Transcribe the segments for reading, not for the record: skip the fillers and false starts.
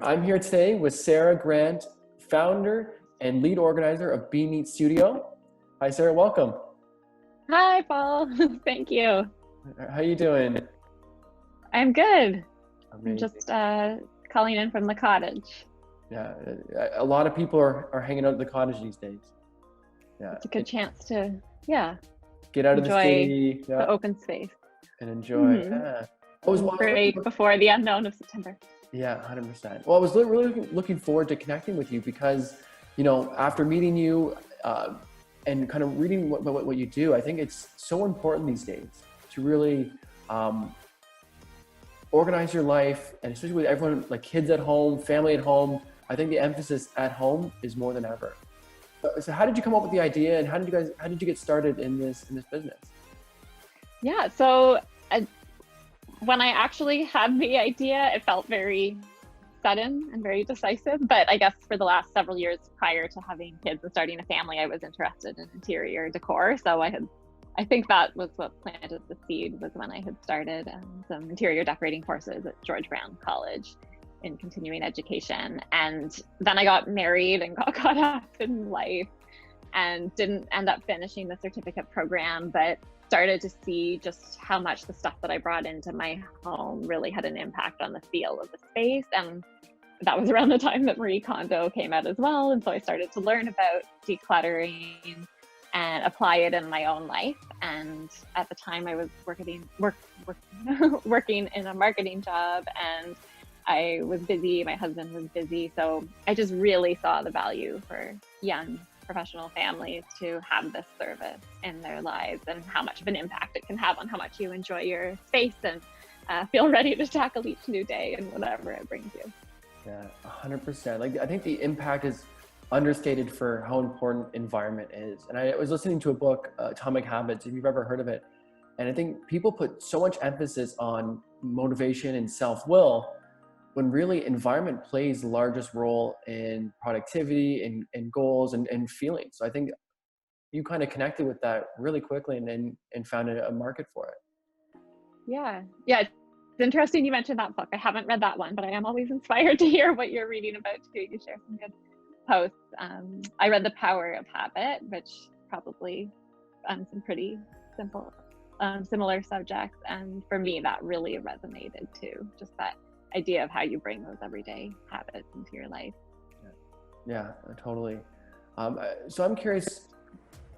I'm here today with Sarah Grant, founder and lead organizer of Be.Neat Studio. Hi, Sarah. Welcome. Hi, Paul. Thank you. How you doing? I'm good. I'm Amazing. just calling in from the cottage. Yeah, a lot of people are hanging out at the cottage these days. Yeah, It's a good chance to, get out of the enjoy city, the open space. and enjoy. Yeah. Break before the unknown of September. Yeah, 100%. Well, I was really looking forward to connecting with you because, after meeting you and kind of reading what you do, I think it's so important these days to really organize your life, and especially with everyone, like kids at home, family at home. I think the emphasis at home is more than ever. So how did you come up with the idea, and how did you get started in this business? Yeah, so when I actually had the idea, it felt very sudden and very decisive. But I guess for the last several years prior to having kids and starting a family, I was interested in interior decor. So I think that was what planted the seed, was when I had started some interior decorating courses at George Brown College in continuing education. And then I got married and got caught up in life and didn't end up finishing the certificate program, but started to see just how much the stuff that I brought into my home really had an impact on the feel of the space. And that was around the time that Marie Kondo came out as well. And so I started to learn about decluttering and apply it in my own life. And at the time I was working in a marketing job, and I was busy, my husband was busy. So I just really saw the value for young professional families to have this service in their lives, and how much of an impact it can have on how much you enjoy your space and feel ready to tackle each new day and whatever it brings you. Yeah, 100%. Like, I think the impact is understated for how important environment is. And I was listening to a book, Atomic Habits, if you've ever heard of it. And I think people put so much emphasis on motivation and self-will, when really environment plays the largest role in productivity and goals and feelings. So I think you kind of connected with that really quickly and found a market for it. Yeah. It's interesting you mentioned that book. I haven't read that one, but I am always inspired to hear what you're reading about too. You share some good posts. I read The Power of Habit, which probably some pretty simple, similar subjects. And for me, that really resonated too. Just that idea of how you bring those everyday habits into your life. Yeah, totally. So I'm curious,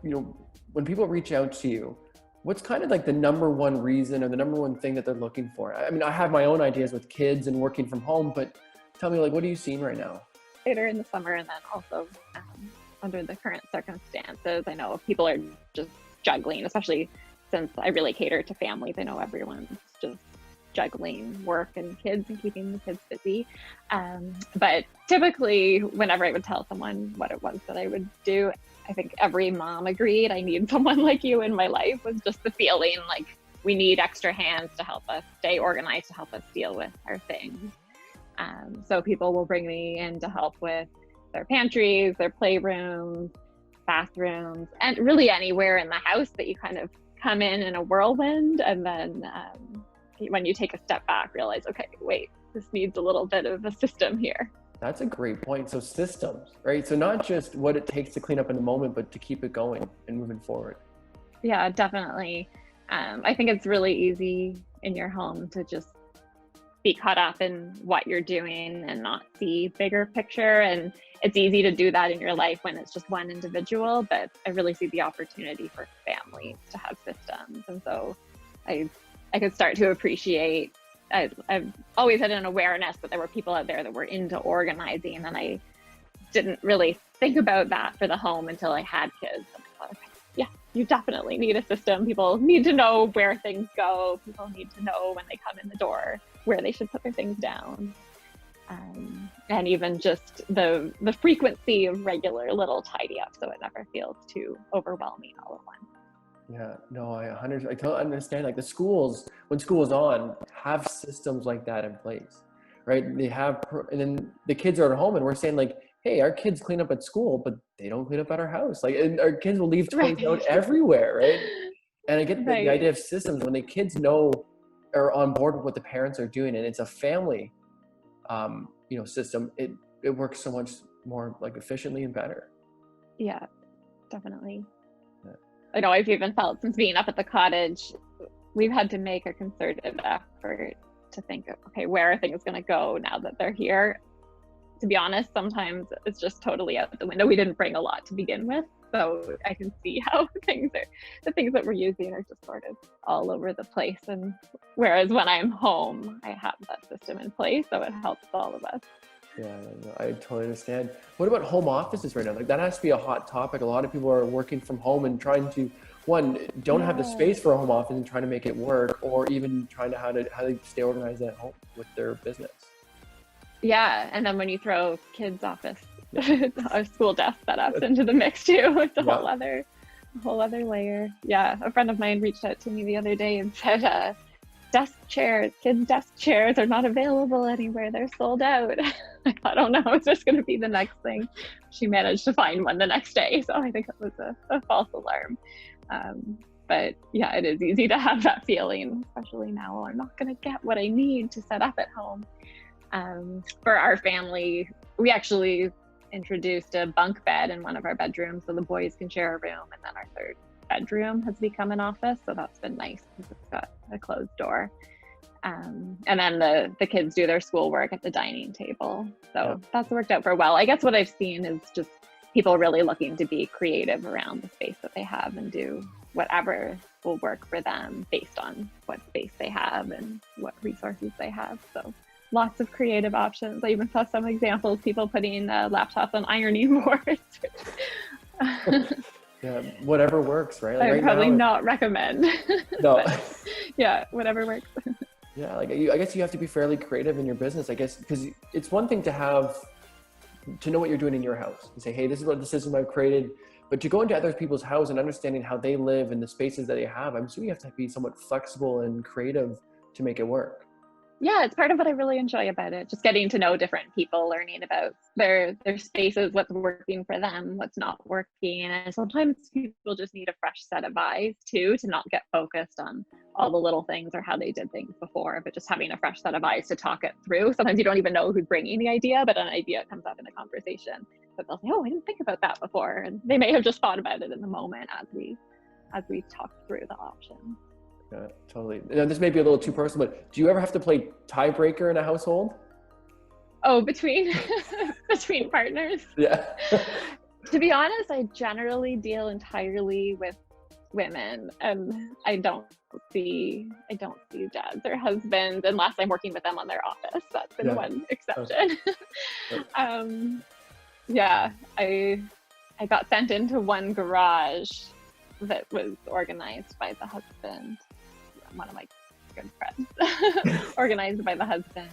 when people reach out to you, what's kind of like the number one reason or the number one thing that they're looking for? I mean, I have my own ideas with kids and working from home, but tell me, like, what are you seeing right now? Later in the summer, and then also under the current circumstances, I know people are just juggling, especially since I really cater to families. I know everyone's just juggling work and kids and keeping the kids busy. But typically, whenever I would tell someone what it was that I would do, I think every mom agreed, I need someone like you in my life, was just the feeling like we need extra hands to help us stay organized, to help us deal with our things. So people will bring me in to help with their pantries, their playrooms, bathrooms, and really anywhere in the house that you kind of come in a whirlwind, and then when you take a step back, realize, okay, wait, this needs a little bit of a system here. That's a great point. So systems, right? So not just what it takes to clean up in the moment, but to keep it going and moving forward. Yeah, definitely. I think it's really easy in your home to just be caught up in what you're doing and not see bigger picture. And it's easy to do that in your life when it's just one individual, but I really see the opportunity for families to have systems. And so I could start to appreciate, I've always had an awareness that there were people out there that were into organizing, and I didn't really think about that for the home until I had kids. And I thought, okay, yeah, you definitely need a system. People need to know where things go. People need to know when they come in the door where they should put their things down. And even just the frequency of regular little tidy up, so it never feels too overwhelming all at once. Yeah, no, I totally understand. Like, the schools, when school is on, have systems like that in place, right? They have, and then the kids are at home, and we're saying, like, hey, our kids clean up at school, but they don't clean up at our house. Like, and our kids will leave toys out everywhere, right? And I get the idea of systems when the kids know, are on board with what the parents are doing, and it's a family, system, it works so much more like efficiently and better. Yeah, definitely. Yeah. I know I've even felt since being up at the cottage, we've had to make a concerted effort to think of, okay, where are things going to go now that they're here? To be honest, sometimes it's just totally out the window. We didn't bring a lot to begin with, so I can see how the things that we're using are just sort of all over the place. And whereas when I'm home, I have that system in place, so it helps all of us. Yeah, no, I totally understand. What about home offices right now? Like that has to be a hot topic. A lot of people are working from home and trying to, one, don't have the space for a home office and trying to make it work, or even trying to how they stay organized at home with their business. Yeah, and then when you throw kids' office, our school desk setups into the mix too, it's a whole other layer. Yeah, a friend of mine reached out to me the other day and said, kids' desk chairs are not available anywhere. They're sold out. I thought, oh no, it's just going to be the next thing. She managed to find one the next day, so I think it was a false alarm. But yeah, it is easy to have that feeling, especially now. Oh, I'm not going to get what I need to set up at home. For our family, we actually introduced a bunk bed in one of our bedrooms so the boys can share a room, and then our third bedroom has become an office, so that's been nice because it's got a closed door. And then the kids do their schoolwork at the dining table, so that's worked out for well. I guess what I've seen is just people really looking to be creative around the space that they have and do whatever will work for them based on what space they have and what resources they have. So lots of creative options. I even saw some examples, people putting laptops on ironing boards. Yeah, whatever works, right? Like I would right probably now, not recommend. no. But, yeah, whatever works. Yeah, like I guess you have to be fairly creative in your business, I guess, because it's one thing to know what you're doing in your house and say, hey, this is what the system I've created. But to go into other people's house and understanding how they live and the spaces that they have, I'm assuming you have to be somewhat flexible and creative to make it work. Yeah, it's part of what I really enjoy about it. Just getting to know different people, learning about their spaces, what's working for them, what's not working. And sometimes people just need a fresh set of eyes too, to not get focused on all the little things or how they did things before, but just having a fresh set of eyes to talk it through. Sometimes you don't even know who's bringing the idea, but an idea comes up in a conversation. But they'll say, oh, I didn't think about that before. And they may have just thought about it in the moment as we talked through the options. Yeah, totally. Now, this may be a little too personal, but do you ever have to play tiebreaker in a household? Oh, between partners? Yeah. To be honest, I generally deal entirely with women, and I don't see dads or husbands unless I'm working with them on their office. That's been one exception. Okay. Yeah, I got sent into one garage that was organized by the husband, one of my good friends, organized by the husband,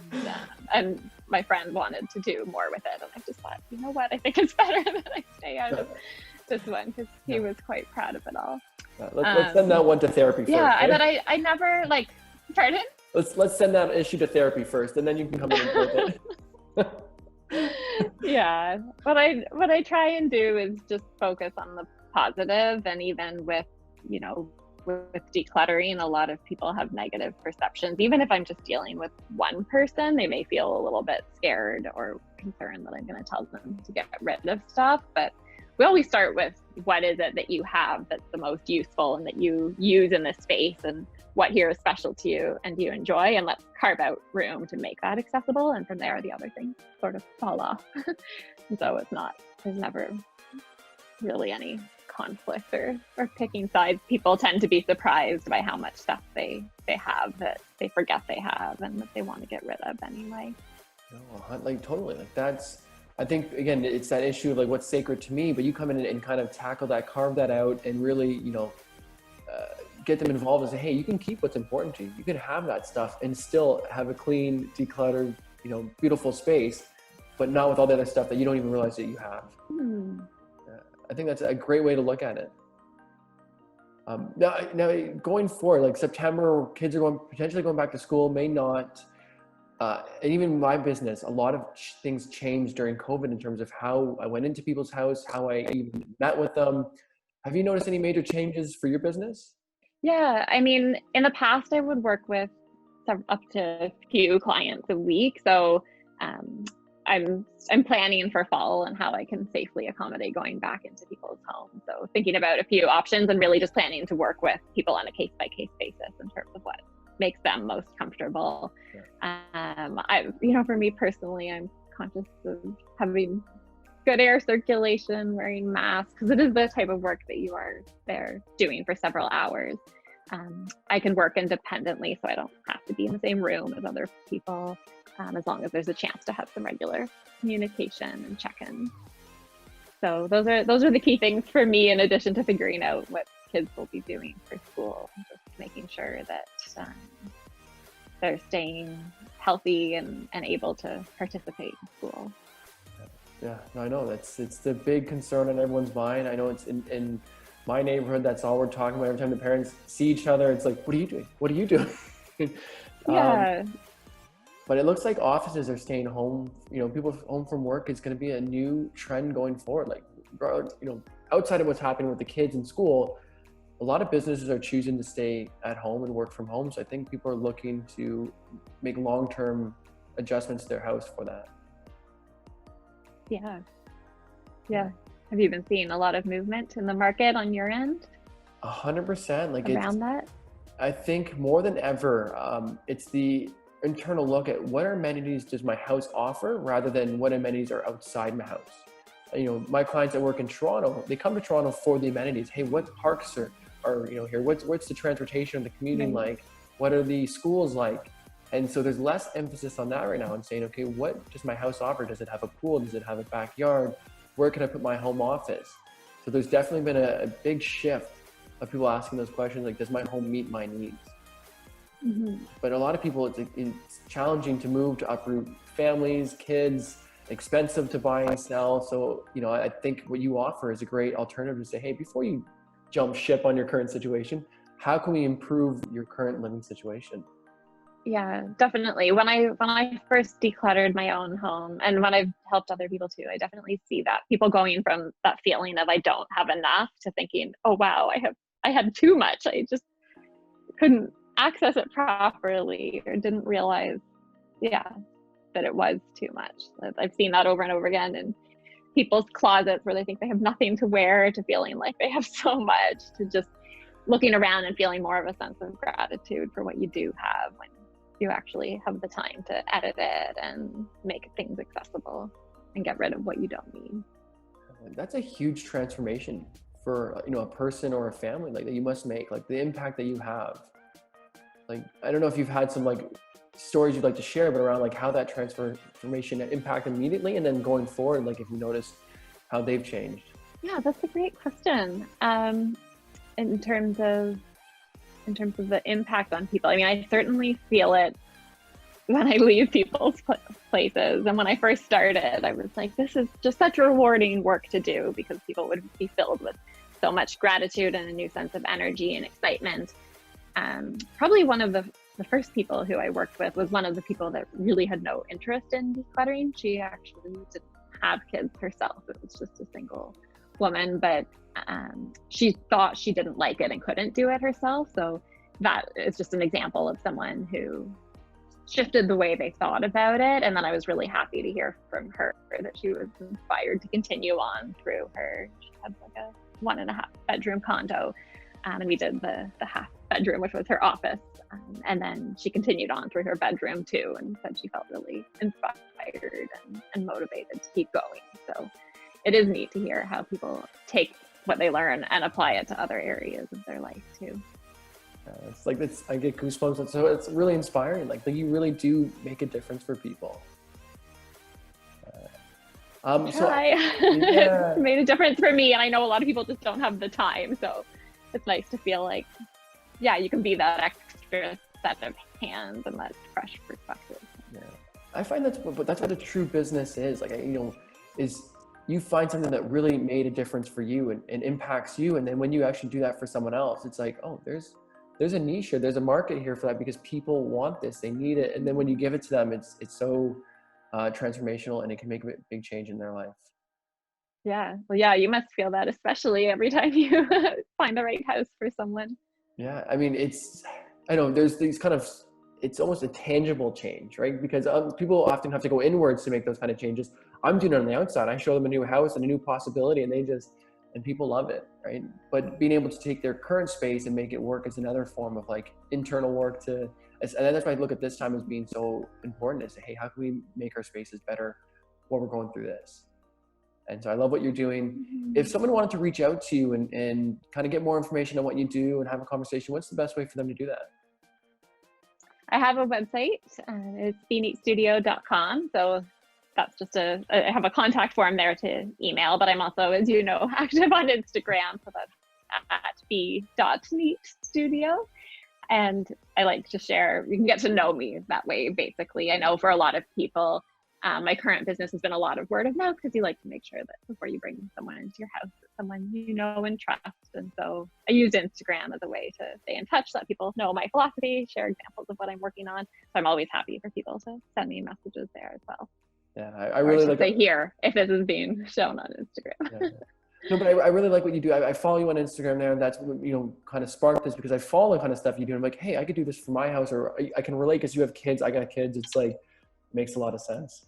and my friend wanted to do more with it, and I just thought, you know what, I think it's better that I stay out of this one because he was quite proud of it all. Let's send that one to therapy first. Yeah, and then I never pardon? Let's send that issue to therapy first, and then you can come in and build it. Yeah, what I try and do is just focus on the positive, and even with decluttering, a lot of people have negative perceptions. Even if I'm just dealing with one person, they may feel a little bit scared or concerned that I'm going to tell them to get rid of stuff. But we always start with what is it that you have that's the most useful and that you use in this space, and what here is special to you and do you enjoy, and let's carve out room to make that accessible, and from there the other things sort of fall off. And so there's never really any conflict or picking sides. People tend to be surprised by how much stuff they have that they forget they have and that they want to get rid of anyway. No, totally. I think again, it's that issue of what's sacred to me, but you come in and kind of tackle that, carve that out, and really, get them involved and say, hey, you can keep what's important to you. You can have that stuff and still have a clean, decluttered, beautiful space, but not with all the other stuff that you don't even realize that you have. I think that's a great way to look at it. Now going forward, September, kids are potentially going back to school, may not. And even my business, a lot of things changed during COVID in terms of how I went into people's house, how I even met with them. Have you noticed any major changes for your business? Yeah, I mean, in the past, I would work with up to a few clients a week. So I'm planning for fall and how I can safely accommodate going back into people's homes. So thinking about a few options and really just planning to work with people on a case by case basis in terms of what makes them most comfortable. For me personally, I'm conscious of having good air circulation, wearing masks, because it is the type of work that you are there doing for several hours. I can work independently, so I don't have to be in the same room as other people, as long as there's a chance to have some regular communication and check-in. So those are the key things for me, in addition to figuring out what kids will be doing for school, and just making sure that they're staying healthy and able to participate in school. Yeah, no, I know it's the big concern on everyone's mind. I know it's in my neighborhood, that's all we're talking about. Every time the parents see each other, it's like, what are you doing? What are you doing? Yeah. But it looks like offices are staying home. People home from work is going to be a new trend going forward. Like, outside of what's happening with the kids in school, a lot of businesses are choosing to stay at home and work from home. So I think people are looking to make long-term adjustments to their house for that. Yeah. Have you been seeing a lot of movement in the market on your end? 100%. Like around that? I think more than ever, it's the internal look at what amenities does my house offer rather than what amenities are outside my house. My clients that work in Toronto, they come to Toronto for the amenities. Hey, what parks are here? What's the transportation of the community like? What are the schools like? And so there's less emphasis on that right now, and saying, okay, what does my house offer? Does it have a pool? Does it have a backyard? Where can I put my home office? So there's definitely been a big shift of people asking those questions, like, does my home meet my needs? Mm-hmm. But a lot of people, it's challenging to move, to uproot families, kids, expensive to buy and sell. So, I think what you offer is a great alternative to say, hey, before you jump ship on your current situation, how can we improve your current living situation? Yeah, definitely. When I first decluttered my own home, and when I've helped other people too, I definitely see that people going from that feeling of I don't have enough to thinking, oh wow, I had too much. I just couldn't access it properly, or didn't realize, that it was too much. I've seen that over and over again in people's closets, where they think they have nothing to wear, to feeling like they have so much, to just looking around and feeling more of a sense of gratitude for what you do have when you actually have the time to edit it and make things accessible and get rid of what you don't need. That's a huge transformation for a person or a family, like, that you must make, like the impact that you have. Like, I don't know if you've had some like stories you'd like to share, but around like how that transformation impacted immediately, and then going forward, like if you notice how they've changed. Yeah, that's a great question. In terms of the impact on people, I mean, I certainly feel it when I leave people's places. And when I first started, I was like, this is just such rewarding work to do, because people would be filled with so much gratitude and a new sense of energy and excitement. Probably one of the first people who I worked with was one of the people that really had no interest in decluttering. She actually didn't have kids herself. It was just a single woman, but she thought she didn't like it and couldn't do it herself. So that is just an example of someone who shifted the way they thought about it. And then I was really happy to hear from her that she was inspired to continue on through she had like a 1.5 bedroom condo. And we did the half bedroom, which was her office. And then she continued on through her bedroom too, and said she felt really inspired and motivated to keep going. So it is neat to hear how people take what they learn and apply it to other areas of their life too. It's like I get goosebumps. So it's really inspiring. Like you really do make a difference for people. It's made a difference for me, and I know a lot of people just don't have the time. So it's nice to feel like, you can be that extra set of hands and that fresh perspective. Yeah, I find that's what a true business is. Like, is you find something that really made a difference for you and impacts you, and then when you actually do that for someone else, it's like, oh, there's a niche here, there's a market here for that, because people want this, they need it, and then when you give it to them, it's so transformational, and it can make a big change in their life. Yeah, well, you must feel that, especially every time you find the right house for someone. Yeah, I mean, I know there's these kind of it's almost a tangible change, right? Because people often have to go inwards to make those kind of changes. I'm doing it on the outside. I show them a new house and a new possibility, and and people love it, right? But being able to take their current space and make it work is another form of like internal work and that's why I look at this time as being so important, is, hey, how can we make our spaces better while we're going through this? And so I love what you're doing. If someone wanted to reach out to you and kind of get more information on what you do and have a conversation, what's the best way for them to do that? I have a website. It's Be.Neat So that's just I have a contact form there to email, but I'm also, as you know, active on Instagram. So that's at Be.Neat Studio. And I like to share, you can get to know me that way, basically. I know for a lot of people, my current business has been a lot of word of mouth, because you like to make sure that before you bring someone into your house, it's someone you know and trust. And so I use Instagram as a way to stay in touch, let people know my philosophy, share examples of what I'm working on. So I'm always happy for people to send me messages there as well. Yeah, I really like to hear if this is being shown on Instagram. Yeah. No, but I really like what you do. I follow you on Instagram now, and that's what, kind of sparked this, because I follow the kind of stuff you do. I'm like, hey, I could do this for my house, or I can relate because you have kids. I got kids. It's like, makes a lot of sense.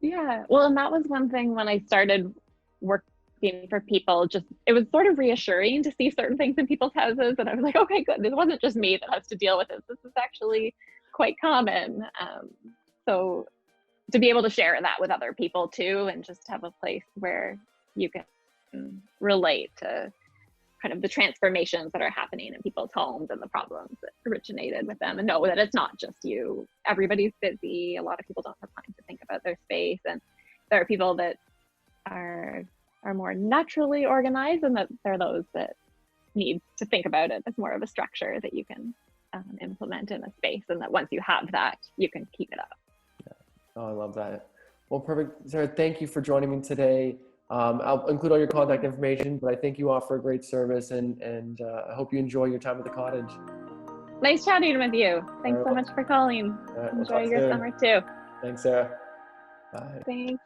Yeah. Well, and that was one thing when I started working for people, it was sort of reassuring to see certain things in people's houses. And I was like, okay, good. This wasn't just me that has to deal with this. This is actually quite common. So to be able to share that with other people too, and just have a place where you can relate to kind of the transformations that are happening in people's homes and the problems that originated with them, and know that it's not just you. Everybody's busy. A lot of people don't have time to think about their space, and there are people that are more naturally organized, and that there are those that need to think about it as more of a structure that you can implement in a space, and that once you have that, you can keep it up. Yeah. Oh, I love that. Well, perfect. Sarah, thank you for joining me today. I'll include all your contact information, but I think you offer a great service, and I hope you enjoy your time at the cottage. Nice chatting with you. Thanks so much for calling. We'll Enjoy your soon. summer too. Thanks, Sarah. Bye. Thanks.